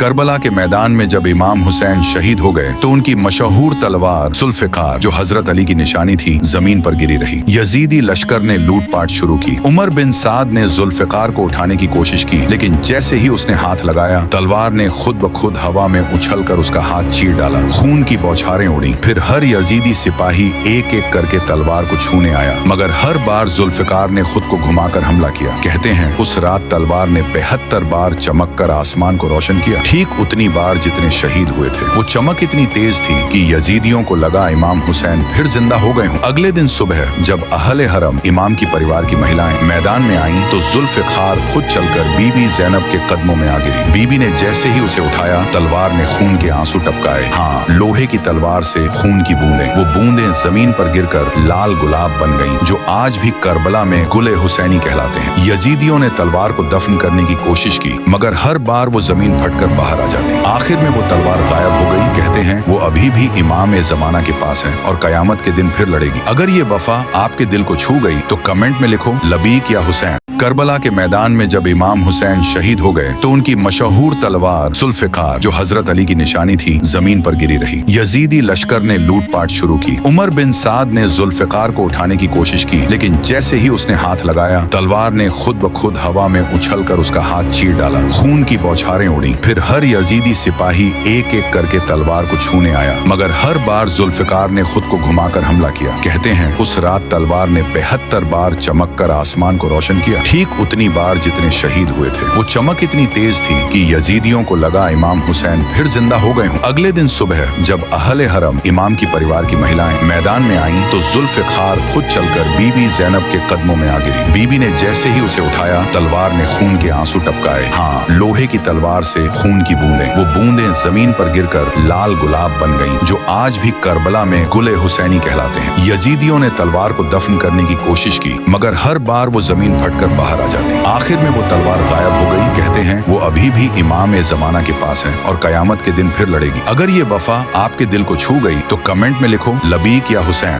کربلا کے میدان میں جب امام حسین شہید ہو گئے تو ان کی مشہور تلوار ذوالفقار جو حضرت علی کی نشانی تھی زمین پر گری رہی۔ یزیدی لشکر نے لوٹ پاٹ شروع کی۔ عمر بن سعد نے ذوالفقار کو اٹھانے کی کوشش کی، لیکن جیسے ہی اس نے ہاتھ لگایا تلوار نے خود بخود ہوا میں اچھل کر اس کا ہاتھ چیر ڈالا۔ خون کی بوچھاریں اڑی۔ پھر ہر یزیدی سپاہی ایک ایک کر کے تلوار کو چھونے آیا، مگر ہر بار ذوالفقار نے خود کو گھما کر حملہ کیا۔ کہتے ہیں اس رات تلوار نے 72 بار چمک کر آسمان کو روشن کیا، ٹھیک اتنی بار جتنے شہید ہوئے تھے۔ وہ چمک اتنی تیز تھی کہ یزیدیوں کو لگا امام حسین پھر زندہ ہو گئے ہوں۔ اگلے دن صبح جب اہل حرم امام کی پریوار کی مہلائیں میدان میں آئیں تو ذوالفقار خود چل کر بی بی زینب کے قدموں میں آ گری۔ بی بی نے جیسے ہی اسے اٹھایا تلوار نے خون کے آنسو ٹپکائے۔ ہاں، لوہے کی تلوار سے خون کی بوندیں، وہ بوندیں زمین پر گر کر لال گلاب بن گئیں جو آج بھی کربلا میں گل حسینی کہلاتے ہیں۔ یزیدیوں نے تلوار کو دفن کرنے کی کوشش کی، مگر ہر بار وہ زمین پھٹ کر باہر آ جاتی۔ آخر میں وہ تلوار غائب ہو گئی۔ کہتے ہیں وہ ابھی بھی امام زمانہ کے پاس ہے اور قیامت کے دن پھر لڑے گی۔ اگر یہ وفا آپ کے دل کو چھو گئی تو کمنٹ میں لکھو لبیک یا حسین۔ کربلا کے میدان میں جب امام حسین شہید ہو گئے تو ان کی مشہور تلوار ذوالفقار جو حضرت علی کی نشانی تھی زمین پر گری رہی۔ یزیدی لشکر نے لوٹ پاٹ شروع کی۔ عمر بن سعد نے ذوالفقار کو اٹھانے کی کوشش کی، لیکن جیسے ہی اس نے ہاتھ لگایا تلوار نے خود بخود ہوا میں اچھل کر اس کا ہاتھ چیر ڈالا۔ خون کی بوچھاریں اڑی۔ پھر ہر یزیدی سپاہی ایک ایک کر کے تلوار کو چھونے آیا، مگر ہر بار ذوالفقار نے خود کو گھما کر حملہ کیا۔ کہتے ہیں اس رات تلوار نے 72 بار چمک کر آسمان کو روشن کیا، ٹھیک اتنی بار جتنے شہید ہوئے تھے۔ وہ چمک اتنی تیز تھی کہ یزیدیوں کو لگا امام حسین پھر زندہ ہو گئے ہوں۔ اگلے دن صبح جب اہل حرم امام کی پریوار کی مہلائیں میدان میں آئیں تو ذوالفقار خود چل کر بی بی زینب کے قدموں میں آ گری۔ بی بی نے جیسے ہی اسے اٹھایا تلوار نے خون کے آنسو ٹپکائے۔ ہاں، لوہے کی تلوار سے خون کی بوندیں، وہ بوندیں زمین پر گر کر لال گلاب بن گئیں جو آج بھی کربلا میں گل حسینی کہلاتے ہیں۔ یزیدیوں نے تلوار کو دفن کرنے کی کوشش کی، مگر ہر بار وہ زمین پھٹ کر باہر آ جاتی۔ آخر میں وہ تلوار غائب ہو گئی۔ کہتے ہیں وہ ابھی بھی امام زمانہ کے پاس ہے اور قیامت کے دن پھر لڑے گی۔ اگر یہ وفا آپ کے دل کو چھو گئی تو کمنٹ میں لکھو لبیک یا حسین۔